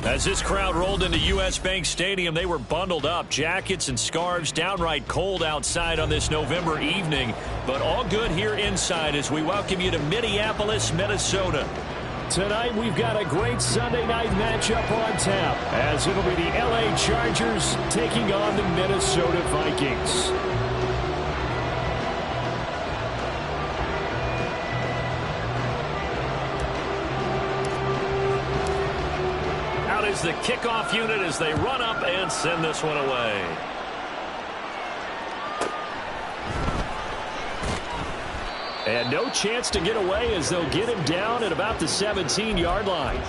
As this crowd rolled into U.S. Bank Stadium, they were bundled up, jackets and scarves, downright cold outside on this November evening, but all good here inside as we welcome you to Minneapolis, Minnesota. Tonight we've got a great Sunday night matchup on tap, as it'll be the LA Chargers taking on the Minnesota Vikings. Is the kickoff unit as they run up and send this one away. And no chance to get away as they'll get him down at about the 17-yard line.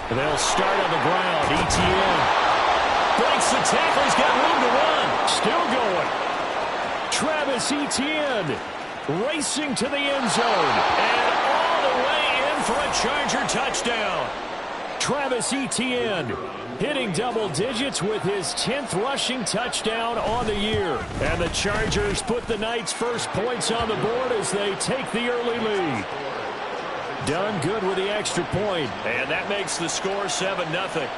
They'll start on the ground. ETN breaks the tackle. He's got room to run. Still going. Travis Etienne racing to the end zone. And all the way in for a Charger touchdown. Travis Etienne hitting double digits with his 10th rushing touchdown on the year. And the Chargers put the night's first points on the board as they take the early lead. Done good with the extra point. And that makes the score 7-0.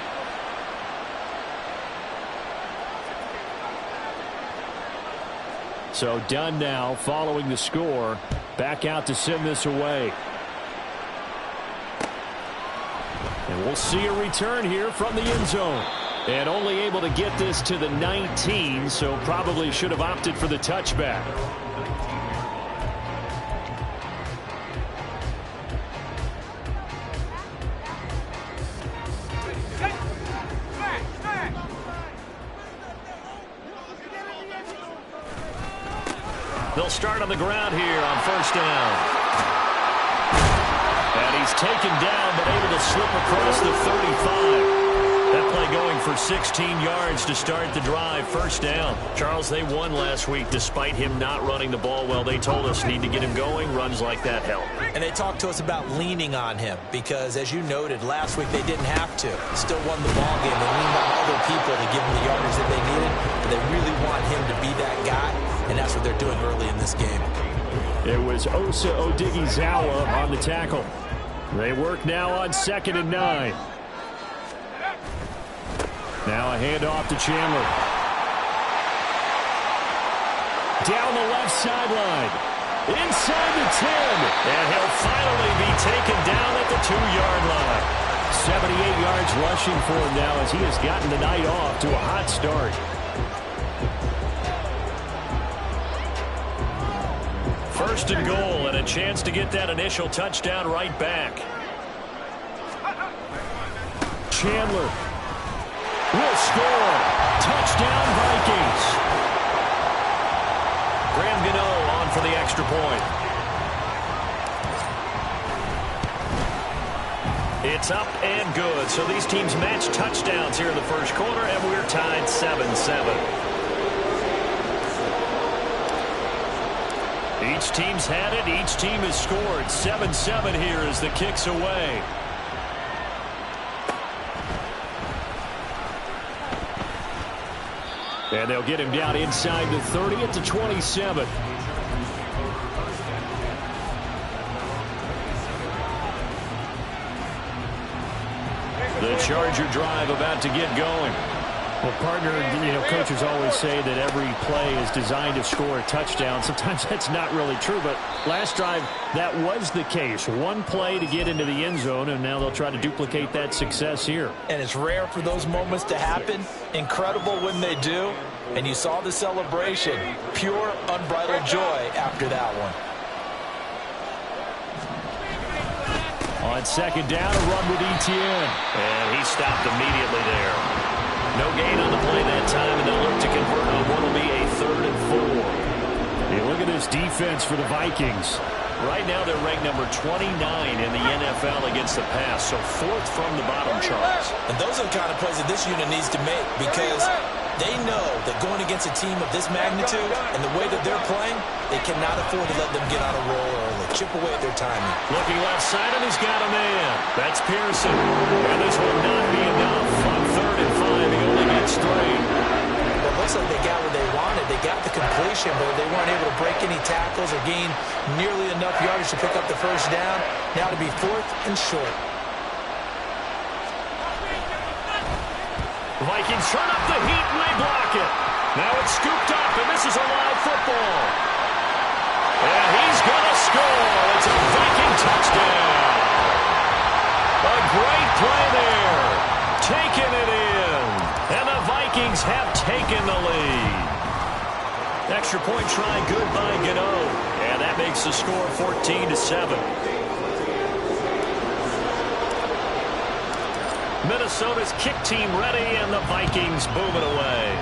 So Dunn now following the score. Back out to send this away. And we'll see a return here from the end zone. And only able to get this to the 19, so probably should have opted for the touchback. They'll start on the ground here on first down. And he's taken down, but able to slip across the 35. That play going for 16 yards to start the drive. First down. Charles, they won last week despite him not running the ball well. They told us need to get him going. Runs like that help. And they talked to us about leaning on him because, as you noted, last week they didn't have to. Still won the ball game. They leaned on other people to give him the yardage that they needed. But they really want him to be that guy, and that's what they're doing early in this game. It was Osa Odighizuwa on the tackle. They work now on 2nd and 9. Now a handoff to Chandler. Down the left sideline. Inside the 10. And he'll finally be taken down at the 2-yard line. 78 yards rushing for him now as he has gotten the night off to a hot start. First and goal and a chance to get that initial touchdown right back. Chandler will score. Touchdown Vikings. Graham Gano on for the extra point. It's up and good. So these teams match touchdowns here in the first quarter, and we're tied 7-7. Each team's had it. Each team has scored. 7-7 here as the kick's away. And they'll get him down inside the 30 at the 27. The Charger drive about to get going. Well, partner, coaches always say that every play is designed to score a touchdown. Sometimes that's not really true, but last drive, that was the case. One play to get into the end zone, and now they'll try to duplicate that success here. And it's rare for those moments to happen. Incredible when they do. And you saw the celebration. Pure, unbridled joy after that one. On 2nd down, a run with Etienne. And he stopped immediately there. No gain on the play that time, and they'll look to convert on what will be a 3rd and 4. Hey, look at this defense for the Vikings. Right now they're ranked number 29 in the NFL against the pass, so 4th from the bottom, Charles. And those are the kind of plays that this unit needs to make because They know that going against a team of this magnitude and the way that they're playing, they cannot afford to let them get on a roll early. Chip away at their timing. Looking left side, and he's got a man. That's Pearson. And this will not be enough. On 3rd and 5, he only gets 3. Well, it looks like they got what they wanted. They got the completion, but they weren't able to break any tackles or gain nearly enough yardage to pick up the first down. Now to be 4th and short. Vikings turn up the heat, and they block it. Now it's scooped up, and this is a live football. And he's going to score. It's a Viking touchdown. A great play there. Taking it in. And the Vikings have taken the lead. Extra point try good by Gano. And that makes the score 14-7. Minnesota's kick team ready, and the Vikings boom it away.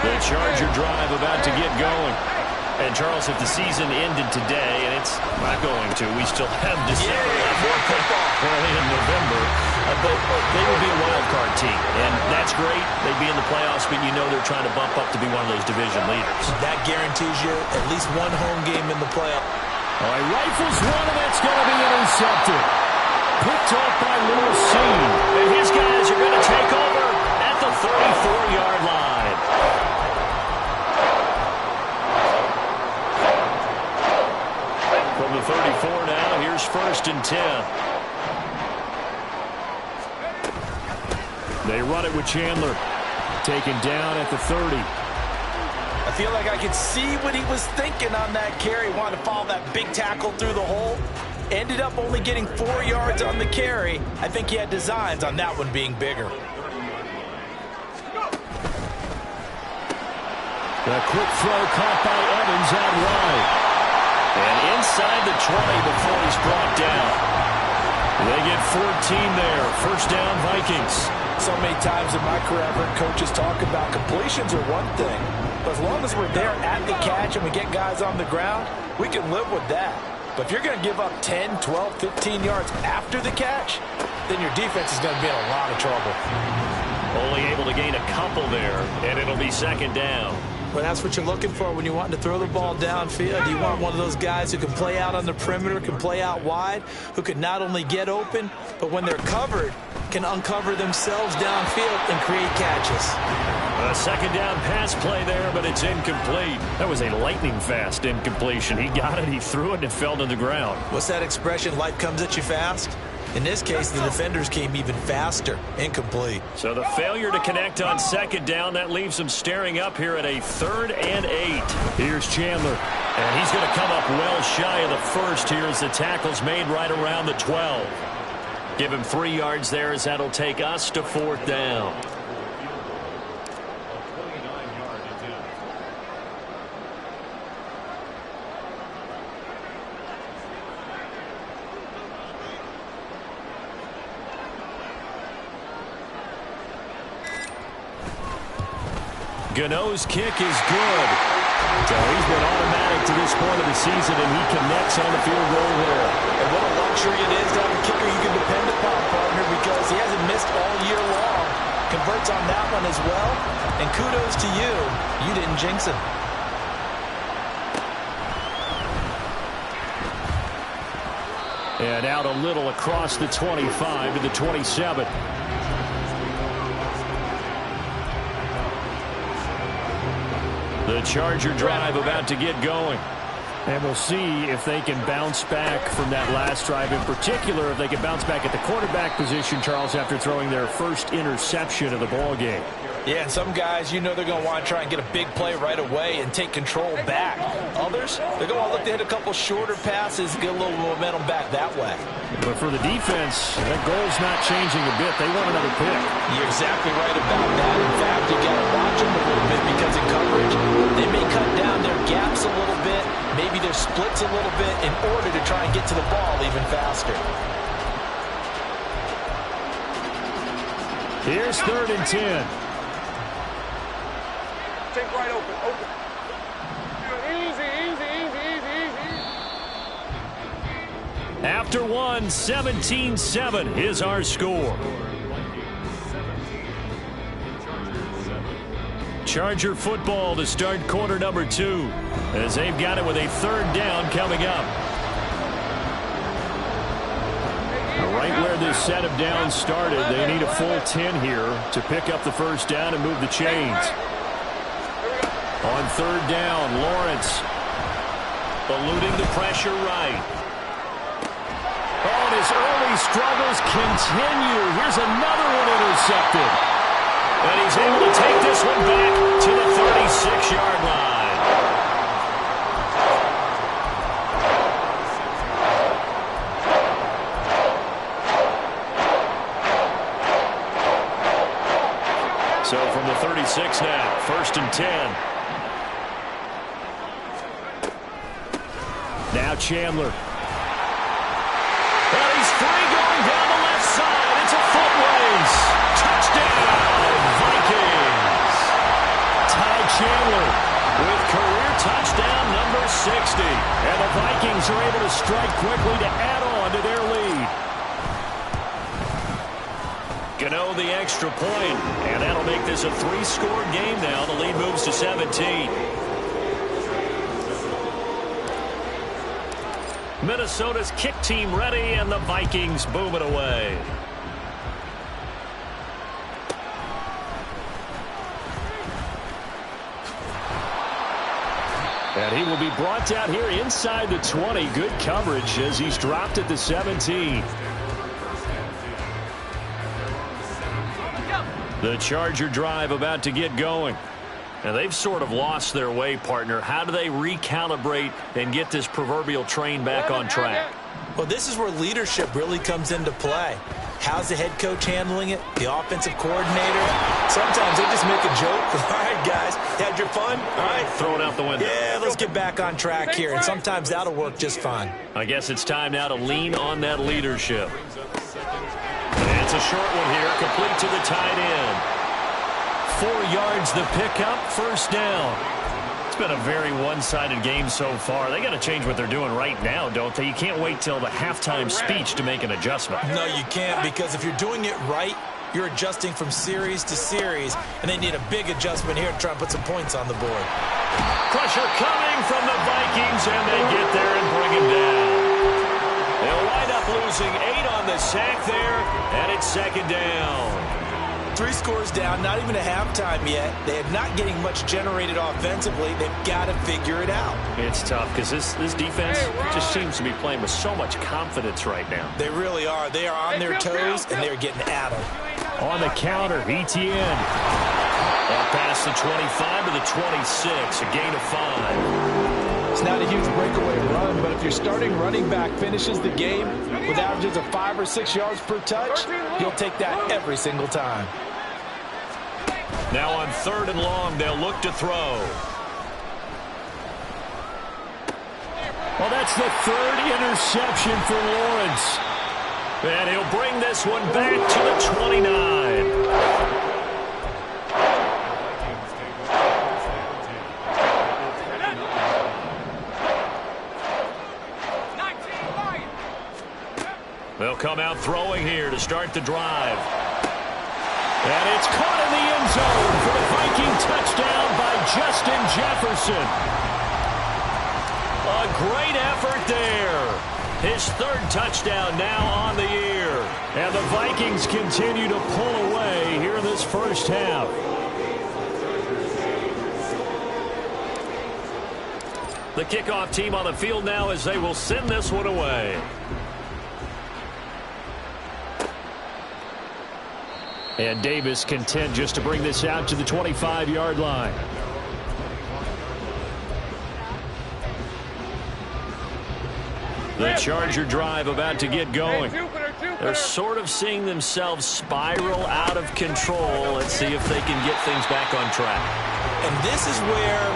The Charger drive about to get going. And, Charles, if the season ended today, and it's not going to, we still have December early in November, but they would be a wild card team. And that's great. They'd be in the playoffs, but you know they're trying to bump up to be one of those division leaders. That guarantees you at least one home game in the playoff. All right, rifles one, and that's going to be intercepted. Picked off by Lewis Seen. And his guys are going to take over at the 34-yard line. From the 34 now, here's 1st and 10. They run it with Chandler. Taken down at the 30. I feel like I could see what he was thinking on that carry. Wanted to follow that big tackle through the hole. Ended up only getting 4 yards on the carry. I think he had designs on that one being bigger. The quick throw caught by Evans out wide. And inside the 20 before he's brought down. They get 14 there. First down, Vikings. So many times in my career, I've heard coaches talk about completions are one thing. But as long as we're there at the catch and we get guys on the ground, we can live with that. But if you're going to give up 10, 12, 15 yards after the catch, then your defense is going to be in a lot of trouble. Only able to gain a couple there, and it'll be 2nd down. Well, that's what you're looking for when you want to throw the ball downfield. You want one of those guys who can play out on the perimeter, can play out wide, who can not only get open, but when they're covered, can uncover themselves downfield and create catches. A 2nd down pass play there, but it's incomplete. That was a lightning-fast incompletion. He got it, he threw it, and it fell to the ground. What's that expression, life comes at you fast? In this case, the defenders came even faster. Incomplete. So the failure to connect on 2nd down, that leaves them staring up here at a 3rd and 8. Here's Chandler. And he's going to come up well shy of the first here as the tackle's made right around the 12. Give him 3 yards there as that'll take us to 4th down. Gano's kick is good. So he's been automatic to this point of the season, and he connects on the field goal there. And what a luxury it is to have a kicker you can depend upon, partner, because he hasn't missed all year long. Converts on that one as well. And kudos to you. You didn't jinx him. And out a little across the 25 to the 27. The Charger drive about to get going. And we'll see if they can bounce back from that last drive. In particular, if they can bounce back at the quarterback position, Charles, after throwing their first interception of the ball game. Yeah, and some guys, you know they're going to want to try and get a big play right away and take control back. Others, they're going to look to hit a couple shorter passes, get a little momentum back that way. But for the defense, that goal's not changing a bit. They want another pick. You're exactly right about that. In fact, you got to watch them a little bit because in coverage, they may cut down their gaps a little bit, maybe their splits a little bit in order to try and get to the ball even faster. Here's 3rd and 10. Take right open. Easy. After one, 17-7 is our score. Charger football to start quarter number 2 as they've got it with a 3rd down coming up. Right where this set of downs started, they need a full 10 here to pick up the 1st down and move the chains. On 3rd down, Lawrence eluding the pressure right. Oh, and his early struggles continue. Here's another one intercepted. And he's able to take this one back to the 36-yard line. So from the 36 now, 1st and 10. Now Chandler. And he's free going down the left side. It's a foot race. Touchdown, Vikings. Ty Chandler with career touchdown number 60. And the Vikings are able to strike quickly to add on to their lead. Gano the extra point, and that'll make this a 3-score game now. The lead moves to 17. Minnesota's kick team ready, and the Vikings boom it away. And he will be brought down here inside the 20. Good coverage as he's dropped at the 17. The Charger drive about to get going. And they've sort of lost their way, partner. How do they recalibrate and get this proverbial train back on track? Well, this is where leadership really comes into play. How's the head coach handling it? The offensive coordinator? Sometimes they just make a joke. All right, guys, had your fun? All right. Throw it out the window. Yeah, let's get back on track here. And sometimes that'll work just fine. I guess it's time now to lean on that leadership. And it's a short one here, complete to the tight end. 4 yards the pickup, 1st down. It's been a very one-sided game so far. They got to change what they're doing right now, don't they? You can't wait till the halftime speech to make an adjustment. No, you can't, because if you're doing it right, you're adjusting from series to series, and they need a big adjustment here to try and put some points on the board. Pressure coming from the Vikings, and they get there and bring him down. They'll wind up losing 8 on the sack there, and it's 2nd down. 3 scores down, not even a halftime yet. They are not getting much generated offensively. They've got to figure it out. It's tough because this defense just seems to be playing with so much confidence right now. They really are. They are on their toes, and they're getting at them. On the counter, ETN. Up past the 25 to the 26, a gain of 5. It's not a huge breakaway run, but if your starting running back finishes the game with averages of 5 or 6 yards per touch, you'll take that every single time. Now on 3rd and long, they'll look to throw. Well, that's the 3rd interception for Lawrence. And he'll bring this one back to the 29. They'll come out throwing here to start the drive. And it's caught in the end zone for the Viking touchdown by Justin Jefferson. A great effort there. His 3rd touchdown now on the year. And the Vikings continue to pull away here in this 1st half. The kickoff team on the field now as they will send this one away. And Davis content just to bring this out to the 25-yard line. The Charger drive about to get going. They're sort of seeing themselves spiral out of control. Let's see if they can get things back on track. And this is where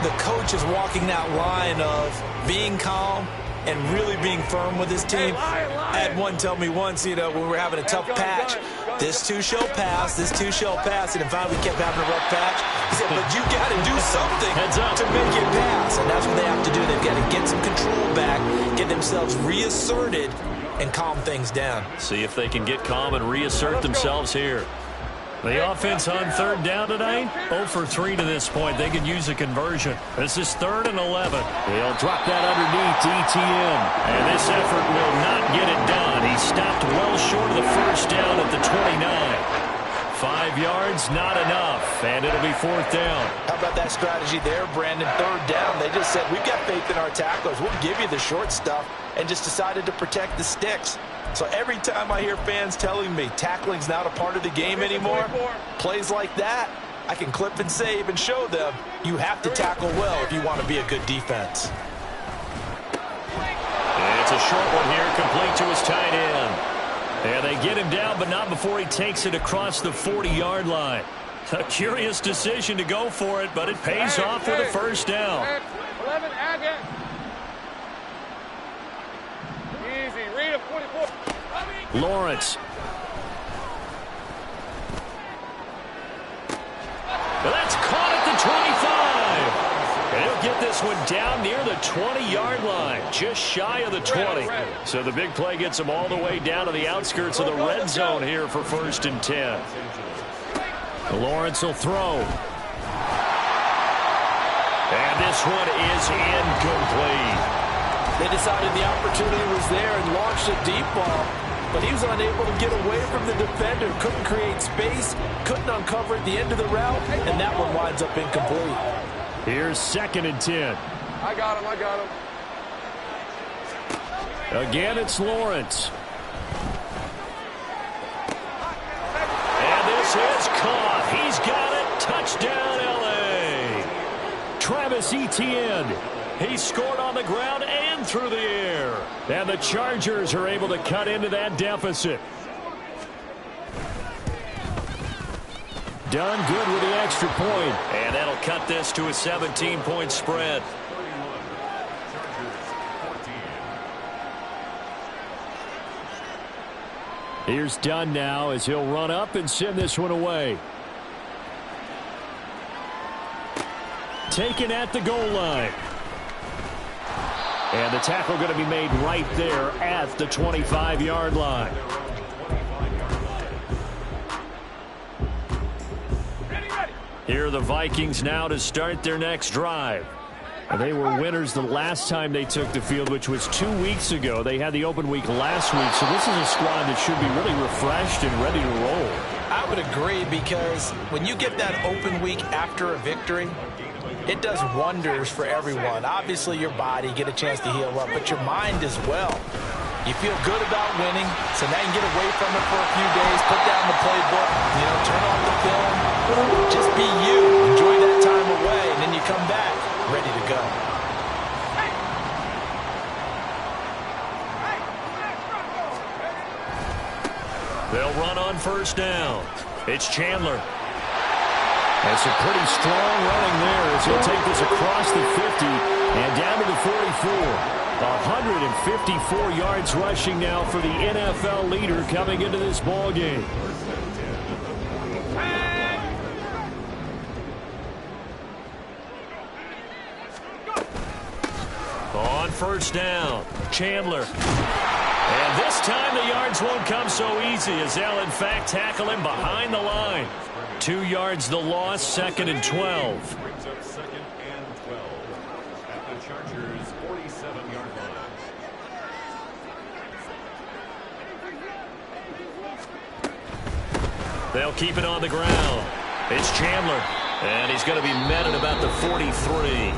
the coach is walking that line of being calm and really being firm with his team. I had one tell me once, when we were having a tough patch, This too shall pass. This too shall pass. And finally we kept having a rough patch. He said, but you got to do something to make it pass. And that's what they have to do. They've got to get some control back, get themselves reasserted, and calm things down. See if they can get calm and reassert themselves here. The offense on third down tonight, 0 for 3 to this point. They could use a conversion. This is 3rd and 11. They'll drop that underneath to ETN. And this effort will not get it done. He stopped well short of the first down at the 29. 5 yards, not enough, and it'll be 4th down. How about that strategy there, Brandon? 3rd down, they just said, we've got faith in our tacklers. We'll give you the short stuff, and just decided to protect the sticks. So every time I hear fans telling me tackling's not a part of the game anymore, plays like that, I can clip and save and show them you have to tackle well if you want to be a good defense. And it's a short one here, complete to his tight end. And they get him down, but not before he takes it across the 40-yard line. A curious decision to go for it, but it pays off with a first down. 11, Agate. Easy, read a 44. Lawrence. That's caught at the 25. And he'll get this one down near the 20-yard line, just shy of the 20. So the big play gets him all the way down to the outskirts of the red zone here for 1st and 10. Lawrence will throw. And this one is incomplete. They decided the opportunity was there and launched a deep ball, but he was unable to get away from the defender, couldn't create space, couldn't uncover at the end of the route, and that one winds up incomplete. Here's 2nd and 10. I got him. Again, it's Lawrence. And this is caught. He's got it. Touchdown, L.A. Travis Etienne. He scored on the ground and through the air. And the Chargers are able to cut into that deficit. Done good with the extra point. And that'll cut this to a 17-point spread. Here's Dunn now as he'll run up and send this one away. Taken at the goal line. And the tackle going to be made right there at the 25-yard line. Here are the Vikings now to start their next drive. And they were winners the last time they took the field, which was 2 weeks ago. They had the open week last week, so this is a squad that should be really refreshed and ready to roll. I would agree, because when you get that open week after a victory, it does wonders for everyone. Obviously, your body, get a chance to heal up, but your mind as well. You feel good about winning, so now you can get away from it for a few days, put down the playbook, turn on the film, just be you, enjoy that time away, and then you come back ready to go. They'll run on 1st down. It's Chandler. That's a pretty strong running there as he'll take this across the 50 and down to the 44. 154 yards rushing now for the NFL leader coming into this ball game. On 1st down, Chandler. And this time the yards won't come so easy as they'll in fact tackle him behind the line. 2 yards the loss, 2nd and 12. Brings up 2nd and 12 at the Chargers' 47-yard line. They'll keep it on the ground. It's Chandler, and he's going to be met at about the 43.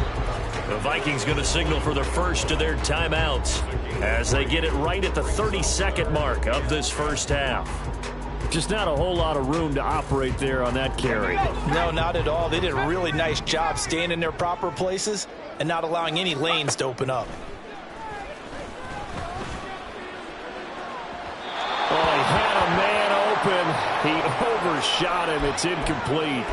The Vikings going to signal for the first of their timeouts as they get it right at the 32nd mark of this first half. Just not a whole lot of room to operate there on that carry. No, not at all. They did a really nice job staying in their proper places and not allowing any lanes to open up. Oh, he had a man open. He overshot him. It's incomplete.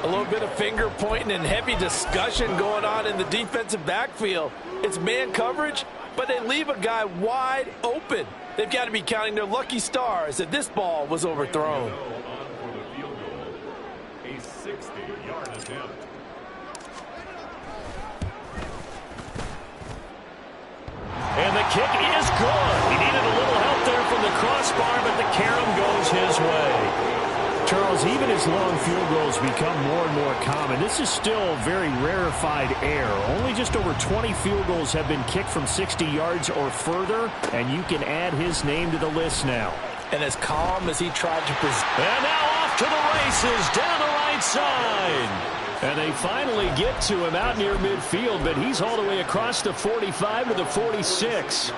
A little bit of finger pointing and heavy discussion going on in the defensive backfield. It's man coverage, but they leave a guy wide open. They've got to be counting their lucky stars that this ball was overthrown. For the field goal, a 60-yard attempt. And the kick is good. He needed a little help there from the crossbar, but the carom goes his way. Charles, even as long field goals become more and more common, this is still very rarefied air. Only just over 20 field goals have been kicked from 60 yards or further, and you can add his name to the list now. And as calm as he tried to present. And now off to the races down the right side. And they finally get to him out near midfield, but he's all the way across the 45 to the 46.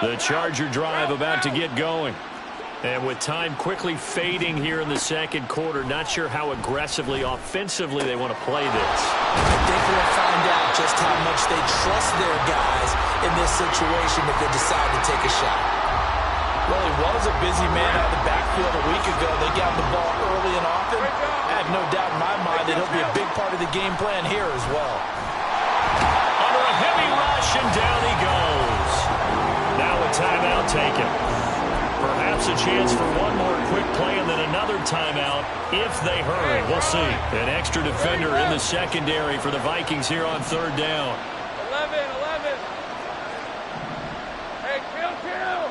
The Charger drive about to get going. And with time quickly fading here in the second quarter, not sure how aggressively, offensively they want to play this. I think we'll find out just how much they trust their guys in this situation if they decide to take a shot. Well, he was a busy man out of the backfield a week ago. They got the ball early and often. I have no doubt in my mind that he'll be a big part of the game plan here as well. Under a heavy rush, and down he goes. Now a timeout taken. Perhaps a chance for one more quick play and then another timeout if they hurry. We'll see. An extra defender in the secondary for the Vikings here on third down. 11. Hey, kill two.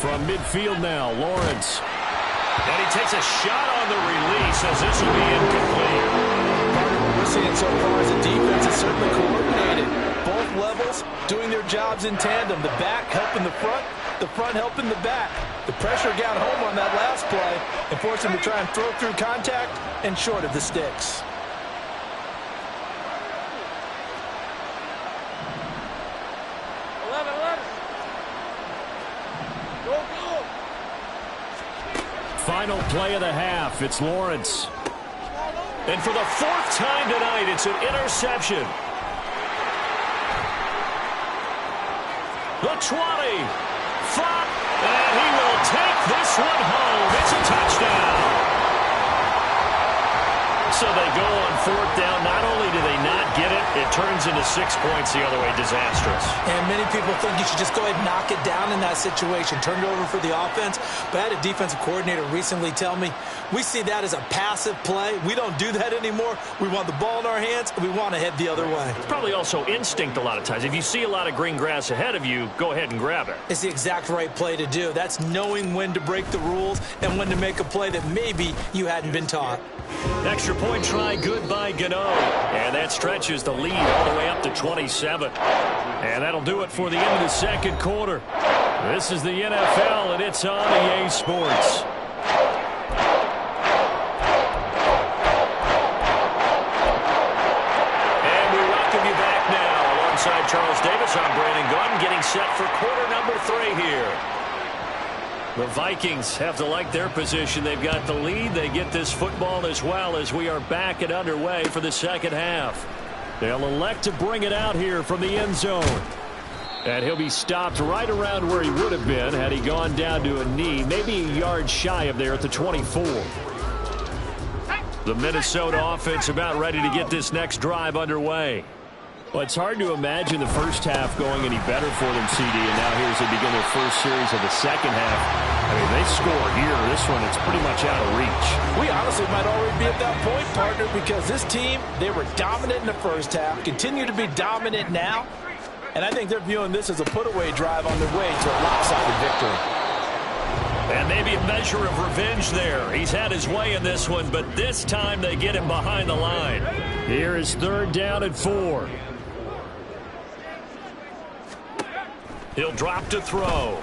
From midfield now, Lawrence. And he takes a shot on the release as this will be incomplete. What we're seeing so far is the defense is certainly coordinated. Both levels doing their jobs in tandem. The back helping the front helping the back. The pressure got home on that last play and forced him to try and throw through contact and short of the sticks. Final play of the half. It's Lawrence. And for the fourth time tonight, it's an interception. The 20. Flop. And he will take this one home. It's a touchdown. So they go on fourth down. Not only do they not get it, it turns into 6 points the other way. Disastrous. And many people think you should just go ahead and knock it down in that situation. Turn it over for the offense. But I had a defensive coordinator recently tell me, we see that as a passive play. We don't do that anymore. We want the ball in our hands, and we want to head the other way. It's probably also instinct a lot of times. If you see a lot of green grass ahead of you, go ahead and grab it. It's the exact right play to do. That's knowing when to break the rules and when to make a play that maybe you hadn't been taught. Extra point try good by Gano. And that stretches the lead all the way up to 27. And that'll do it for the end of the second quarter. This is the NFL, and it's on EA Sports. And we welcome you back now. Alongside Charles Davis, I'm Brandon Gunn, getting set for quarter number 3 here. The Vikings have to like their position. They've got the lead. They get this football as well as we are back and underway for the second half. They'll elect to bring it out here from the end zone. And he'll be stopped right around where he would have been had he gone down to a knee, maybe a yard shy of there at the 24. The Minnesota offense about ready to get this next drive underway. Well, it's hard to imagine the first half going any better for them, CD, and now here as they begin their first series of the second half. I mean, they score here. This one, it's pretty much out of reach. We honestly might already be at that point, partner, because this team, they were dominant in the first half, continue to be dominant now, and I think they're viewing this as a put-away drive on their way to a lopsided victory. And maybe a measure of revenge there. He's had his way in this one, but this time they get him behind the line. Here is third down and 4. He'll drop to throw.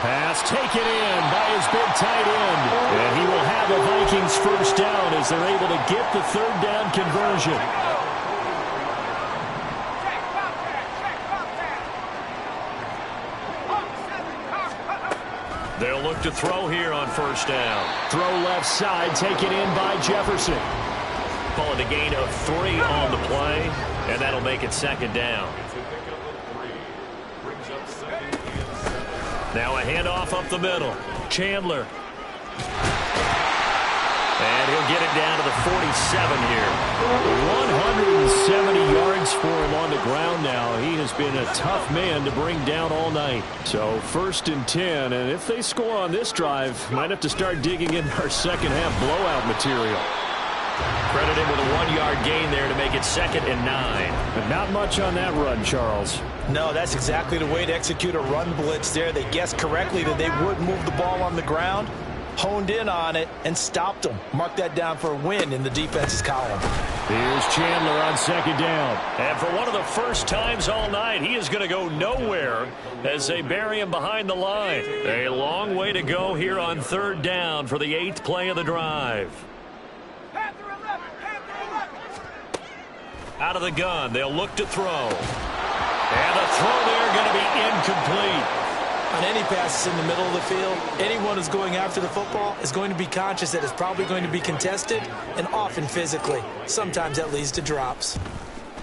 Pass taken in by his big tight end. And he will have a Vikings first down as they're able to get the third down conversion. They'll look to throw here on first down. Throw left side, taken in by Jefferson. Call it a gain of 3 on the play, and that'll make it second down. Now a handoff up the middle. Chandler. And he'll get it down to the 47 here. 170 yards for him on the ground now. He has been a tough man to bring down all night. So 1st and 10, and if they score on this drive, might have to start digging in our second half blowout material. Credit him with a 1-yard gain there to make it 2nd and 9. But not much on that run, Charles. No, that's exactly the way to execute a run blitz there. They guessed correctly that they would move the ball on the ground, honed in on it, and stopped them. Mark that down for a win in the defense's column. Here's Chandler on 2nd down. And for one of the first times all night, he is going to go nowhere as they bury him behind the line. A long way to go here on 3rd down for the 8th play of the drive. Out of the gun, they'll look to throw. And the throw there going to be incomplete. On any passes in the middle of the field, anyone who's going after the football is going to be conscious that it's probably going to be contested, and often physically. Sometimes that leads to drops.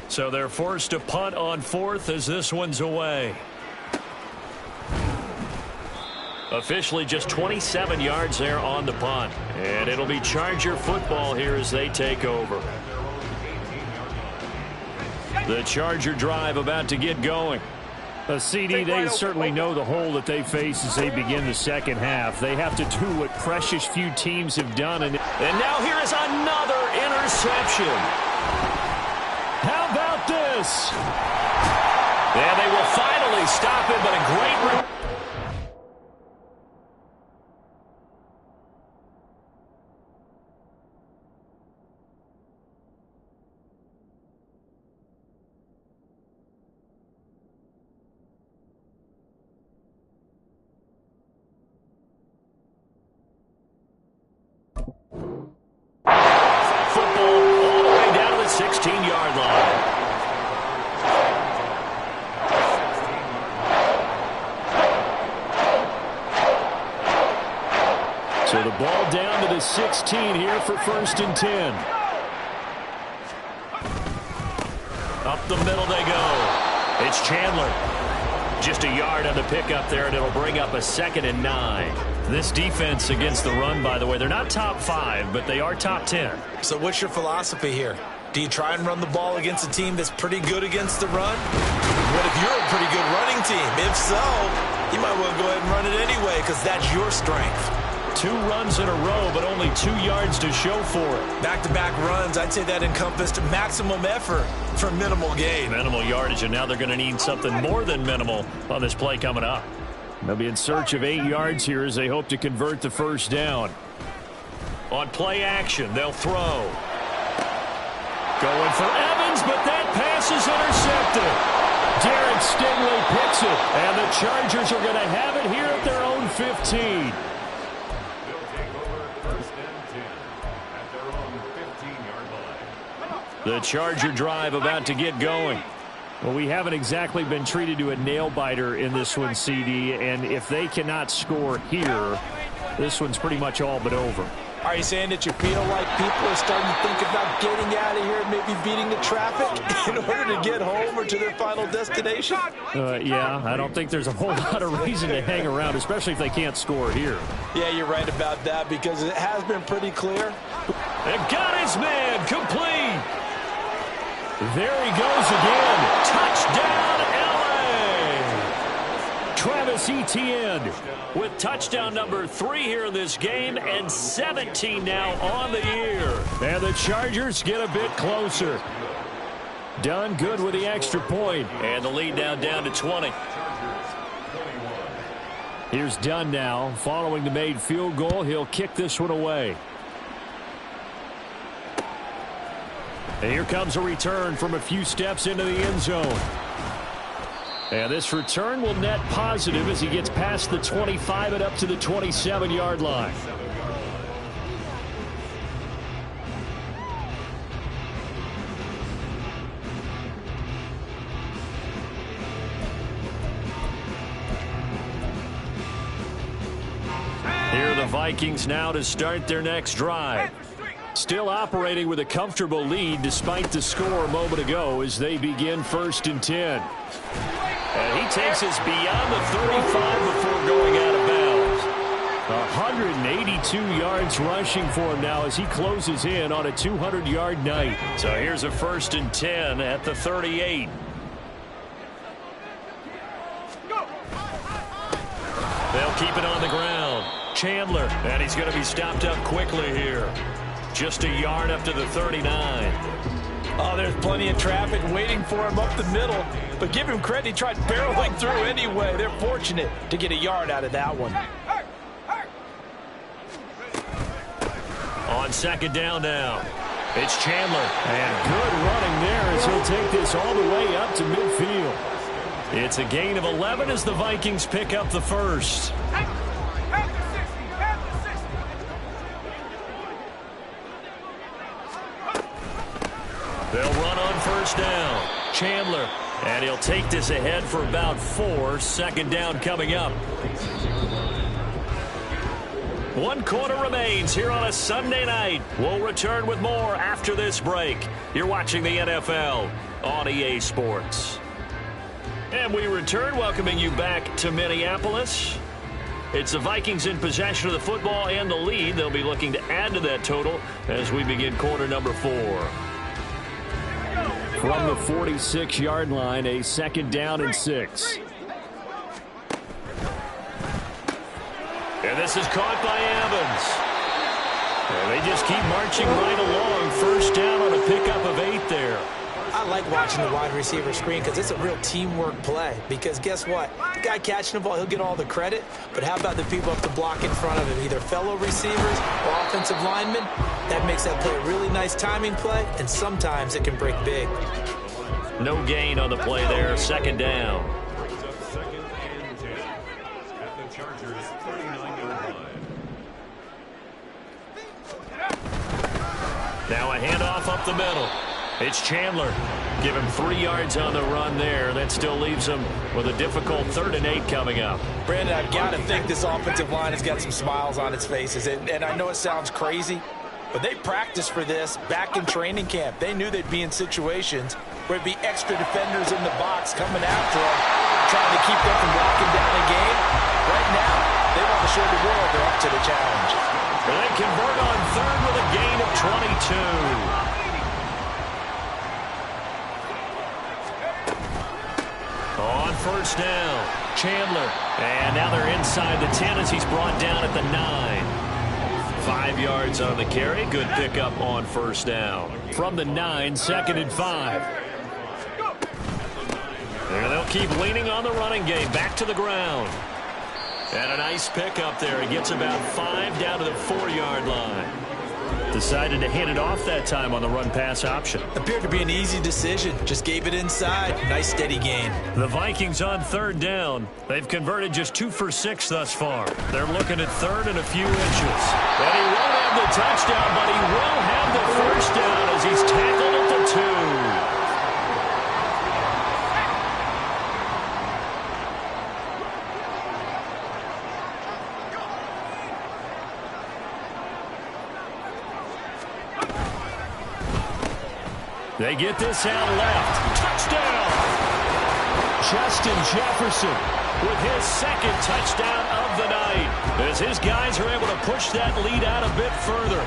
So they're forced to punt on 4th as this one's away. Officially just 27 yards there on the punt. And it'll be Charger football here as they take over. The Charger drive about to get going. CD, they certainly know the hole that they face as they begin the second half. They have to do what precious few teams have done. And now here is another interception. How about this? And they will finally stop him, but a great... So the ball down to the 16 here for 1st and 10. Up the middle they go. It's Chandler. Just a yard on the pickup there, and it'll bring up a 2nd and 9. This defense against the run, by the way, they're not top 5, but they are top 10. So what's your philosophy here? Do you try and run the ball against a team that's pretty good against the run? What if you're a pretty good running team? If so, you might well go ahead and run it anyway because that's your strength. 2 runs in a row, but only 2 yards to show for it. Back-to-back runs, I'd say that encompassed maximum effort for minimal gain. Minimal yardage, and now they're going to need something more than minimal on this play coming up. They'll be in search of 8 yards here as they hope to convert the 1st down. On play action, they'll throw. Going for Evans, but that pass is intercepted. Derek Stingley picks it, and the Chargers are going to have it here at their own 15. The Charger drive about to get going. Well, we haven't exactly been treated to a nail-biter in this one, CD, and if they cannot score here, this one's pretty much all but over. Are you saying that you feel like people are starting to think about getting out of here and maybe beating the traffic in order to get home or to their final destination? Yeah, I don't think there's a whole lot of reason to hang around, especially if they can't score here. Yeah, you're right about that because it has been pretty clear. And got his man complete. There he goes again. Touchdown, L.A. Travis Etienne with touchdown number 3 here in this game and 17 now on the year. And the Chargers get a bit closer. Done good with the extra point. And the lead now down to 20. Here's Dunn now. Following the made field goal, he'll kick this one away. And here comes a return from a few steps into the end zone. And this return will net positive as he gets past the 25 and up to the 27-yard line. Here are the Vikings now to start their next drive. Still operating with a comfortable lead despite the score a moment ago as they begin 1st and 10. And he takes us beyond the 35 before going out of bounds. 182 yards rushing for him now as he closes in on a 200-yard night. So here's a 1st and 10 at the 38. They'll keep it on the ground. Chandler, and he's going to be stopped up quickly here. Just a yard up to the 39. Oh, there's plenty of traffic waiting for him up the middle. But give him credit, he tried barreling through anyway. They're fortunate to get a yard out of that one. On 2nd down now, it's Chandler. And good running there as he'll take this all the way up to midfield. It's a gain of 11 as the Vikings pick up the first. They'll run on 1st down. Chandler, and he'll take this ahead for about 4. 2nd down coming up. 1 quarter remains here on a Sunday night. We'll return with more after this break. You're watching the NFL on EA Sports. And we return, welcoming you back to Minneapolis. It's the Vikings in possession of the football and the lead. They'll be looking to add to that total as we begin quarter number 4. From the 46-yard line, a 2nd down and 6. And this is caught by Evans. And they just keep marching right along. 1st down on a pickup of 8 there. I like watching the wide receiver screen because it's a real teamwork play. Because guess what? The guy catching the ball, he'll get all the credit. But how about the people up the block in front of him, either fellow receivers or offensive linemen? That makes that play a really nice timing play, and sometimes it can break big. No gain on the play there. 2nd down. Brings up 2nd and 10 at the Chargers' 39-yard line. Now a handoff up the middle. It's Chandler. Give him 3 yards on the run there. That still leaves him with a difficult 3rd and 8 coming up. Brandon, I've got to think this offensive line has got some smiles on its faces. And I know it sounds crazy, but they practiced for this back in training camp. They knew they'd be in situations where it'd be extra defenders in the box coming after them, trying to keep them from locking down the game. Right now, they want to show the world they're up to the challenge. And they convert on 3rd with a gain of 22. On 1st down, Chandler. And now they're inside the 10 as he's brought down at the 9. 5 yards on the carry. Good pickup on 1st down. From the 9, 2nd and 5. And they'll keep leaning on the running game. Back to the ground. And a nice pickup there. He gets about 5 down to the 4-yard line. Decided to hand it off that time on the run-pass option. Appeared to be an easy decision. Just gave it inside. Nice steady gain. The Vikings on 3rd down. They've converted just 2 for 6 thus far. They're looking at 3rd and a few inches. And he won't have the touchdown, but he will have the 1st down as he's tackled at the 2. They get this out left. Touchdown! Justin Jefferson with his 2nd touchdown of the night as his guys are able to push that lead out a bit further.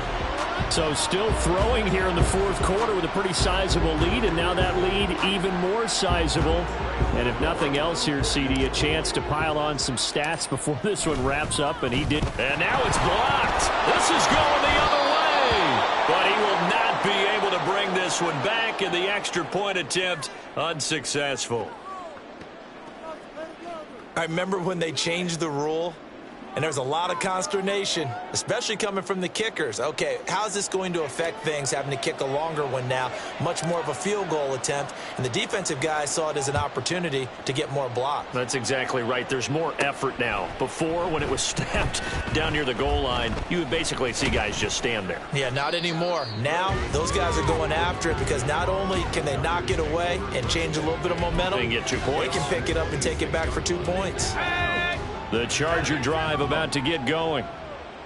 So still throwing here in the 4th quarter with a pretty sizable lead, and now that lead even more sizable. And if nothing else here, CD, a chance to pile on some stats before this one wraps up, and he did. And now it's blocked. This is going the other way. But he will not be able to bring this one back, and the extra point attempt unsuccessful. I remember when they changed the rule, and there was a lot of consternation, especially coming from the kickers. Okay, how's this going to affect things, having to kick a longer one now? Much more of a field goal attempt, and the defensive guys saw it as an opportunity to get more block. That's exactly right. There's more effort now. Before, when it was snapped down near the goal line, you would basically see guys just stand there. Yeah, not anymore. Now, those guys are going after it because not only can they knock it away and change a little bit of momentum, They can get 2 points. They can pick it up and take it back for 2 points. The Charger drive about to get going.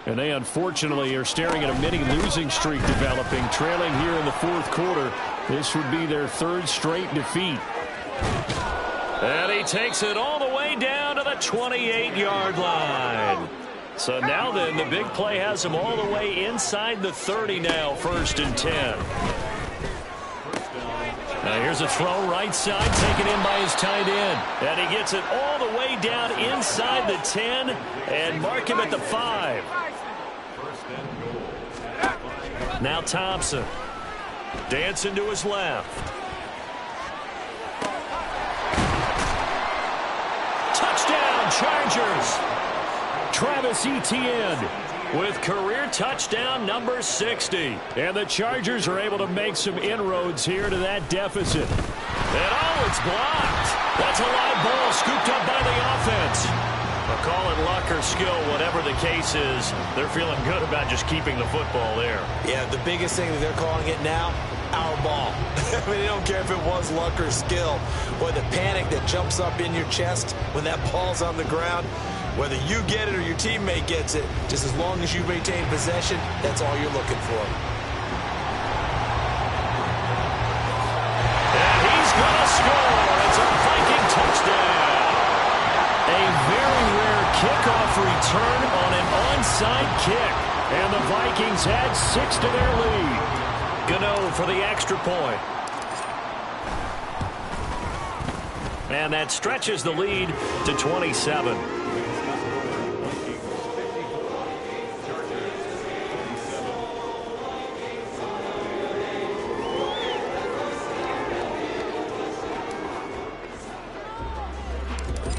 And they unfortunately are staring at a mini losing streak developing, trailing here in the 4th quarter. This would be their 3rd straight defeat. And he takes it all the way down to the 28-yard line. So now then, the big play has him all the way inside the 30 now, 1st and 10. Now here's a throw right side, taken in by his tight end. And he gets it all the way down inside the 10 and mark him at the 5. Now Thompson. Dancing to his left. Touchdown, Chargers. Travis Etienne with career touchdown number 60. And the Chargers are able to make some inroads here to that deficit. And oh, it's blocked. That's a live ball scooped up by the offense. I'll call it luck or skill, whatever the case is. They're feeling good about just keeping the football there. Yeah, the biggest thing that they're calling it now, our ball. I mean, they don't care if it was luck or skill. Boy, the panic that jumps up in your chest when that ball's on the ground, whether you get it or your teammate gets it, just as long as you maintain possession, that's all you're looking for. And he's going to score. It's a Viking touchdown. A very rare kickoff return on an onside kick. And the Vikings add 6 to their lead. Gano for the extra point. And that stretches the lead to 27.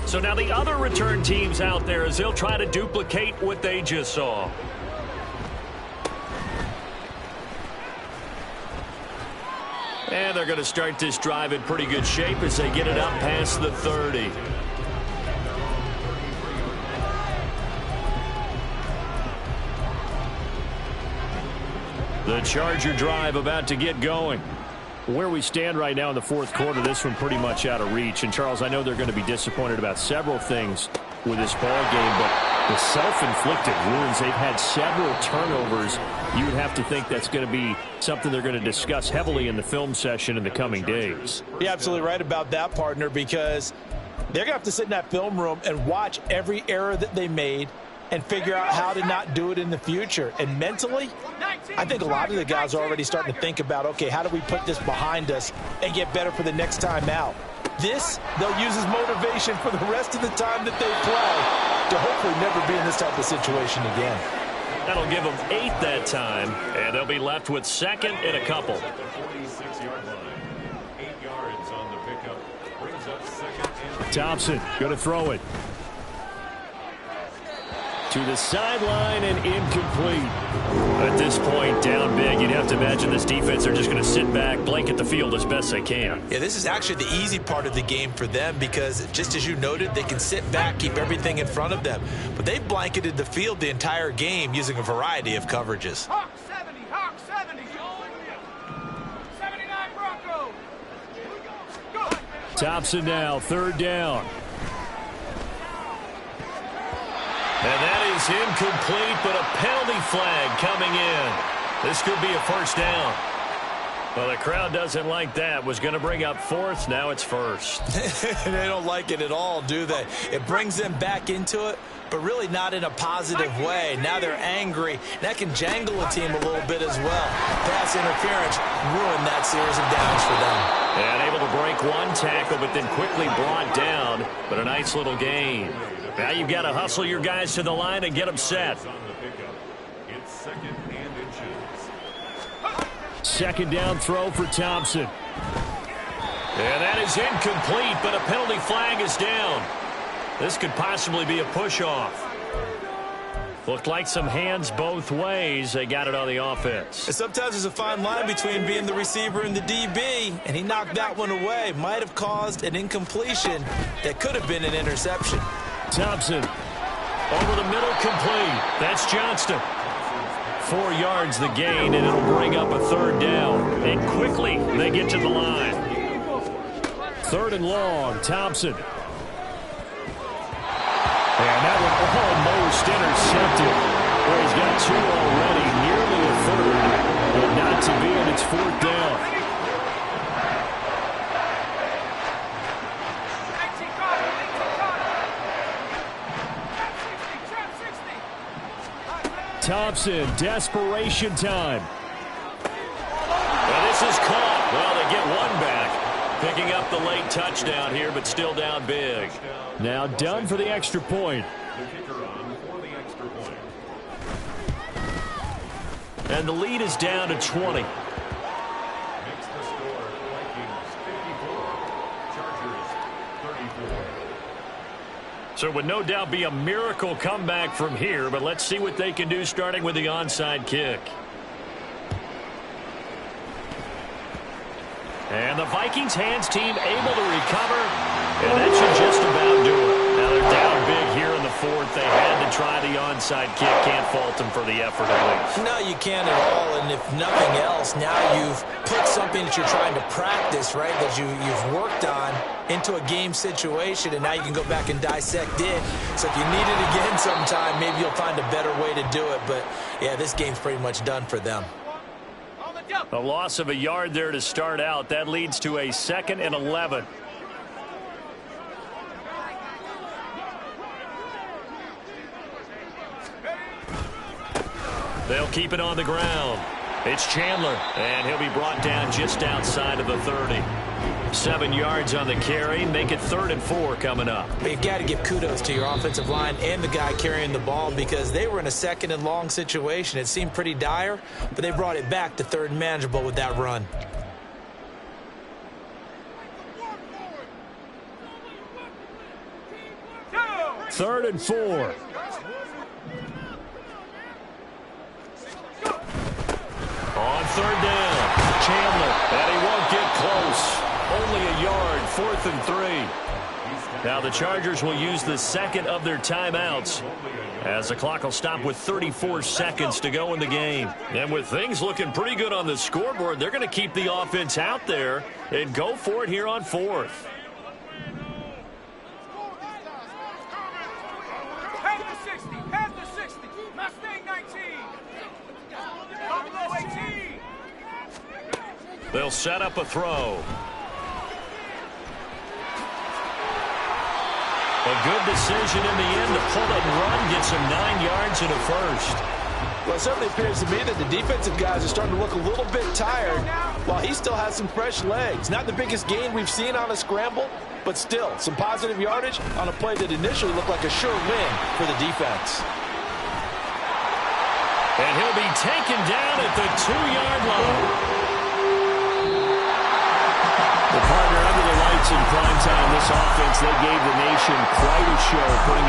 So now the other return teams out there as they'll try to duplicate what they just saw. And they're going to start this drive in pretty good shape as they get it up past the 30. The Charger drive about to get going. Where we stand right now in the 4th quarter, this one pretty much out of reach. And, Charles, I know they're going to be disappointed about several things with this ball game, but the self-inflicted wounds, they've had several turnovers. You would have to think that's going to be something they're going to discuss heavily in the film session in the coming days. You're absolutely right about that, partner, because they're going to have to sit in that film room and watch every error that they made and figure out how to not do it in the future. And mentally, I think a lot of the guys are already starting to think about, okay, how do we put this behind us and get better for the next time out? This, they'll use as motivation for the rest of the time that they play to hopefully never be in this type of situation again. That'll give them 8 that time, and they'll be left with 2nd and a couple. 46-yard line. 8 yards on the pickup. Brings up 2nd and Thompson going to throw it. To the sideline and incomplete. At this point, down big, you'd have to imagine this defense are just going to sit back, blanket the field as best they can. Yeah, this is actually the easy part of the game for them because, just as you noted, they can sit back, keep everything in front of them. But they've blanketed the field the entire game using a variety of coverages. Hawk 70, Hawk 70. 79 Broncos. Go. Thompson now, 3rd down. And that is incomplete, but a penalty flag coming in. This could be a 1st down. Well, the crowd doesn't like that. Was going to bring up 4th. Now it's 1st. They don't like it at all, do they? It brings them back into it, but really not in a positive way. Now they're angry. That can jangle a team a little bit as well. Pass interference ruined that series of downs for them. And able to break one tackle, but then quickly brought down. But a nice little gain. Now you've got to hustle your guys to the line and get them set. it's 2nd and inches. 2nd down throw for Thompson. And that is incomplete, but a penalty flag is down. This could possibly be a push-off. Looked like some hands both ways. They got it on the offense. And sometimes there's a fine line between being the receiver and the DB, and he knocked that one away. Might have caused an incompletion that could have been an interception. Thompson over the middle, complete. That's Johnston. 4 yards the gain, and it'll bring up a 3rd down. And quickly they get to the line. 3rd and long, Thompson. And that one almost intercepted. Well, he's got 2 already, nearly a 3rd, but not to be, and it's 4th down. Thompson, desperation time. Well, this is caught. Well, they get one back. Picking up the late touchdown here, but still down big. Now done for the extra point. The kicker on for the extra point. And the lead is down to 20. Makes the score Vikings 54, Chargers 34. So it would no doubt be a miracle comeback from here, but let's see what they can do starting with the onside kick. And the Vikings hands team able to recover, and that should just about do it. Now they're down big here in the fourth. They had to try the onside kick. Can't fault them for the effort at least. No, you can't at all, and if nothing else, now you've put something that you're trying to practice, right, that you've worked on into a game situation, and now you can go back and dissect it. So if you need it again sometime, maybe you'll find a better way to do it. But, yeah, this game's pretty much done for them. A loss of a yard there to start out. That leads to a 2nd and 11. They'll keep it on the ground. It's Chandler, and he'll be brought down just outside of the 30. 7 yards on the carry. Make it 3rd and 4 coming up. But you've got to give kudos to your offensive line and the guy carrying the ball because they were in a 2nd and long situation. It seemed pretty dire, but they brought it back to 3rd and manageable with that run. Third and 4. On 3rd down, Chandler, and he won't get close. Only a yard, 4th and 3. Now the Chargers will use the 2nd of their timeouts as the clock will stop with 34 seconds to go in the game. And with things looking pretty good on the scoreboard, they're going to keep the offense out there and go for it here on 4th. Head to 60. Head to 60. Mustang 19. Buffalo 18. They'll set up a throw. A good decision in the end to pull it and run, gets him 9 yards and a first. Well, it certainly appears to me that the defensive guys are starting to look a little bit tired while he still has some fresh legs. Not the biggest gain we've seen on a scramble, but still some positive yardage on a play that initially looked like a sure win for the defense. And he'll be taken down at the 2-yard line. The partner under the lights in prime time. This offense, they gave the nation quite a show, putting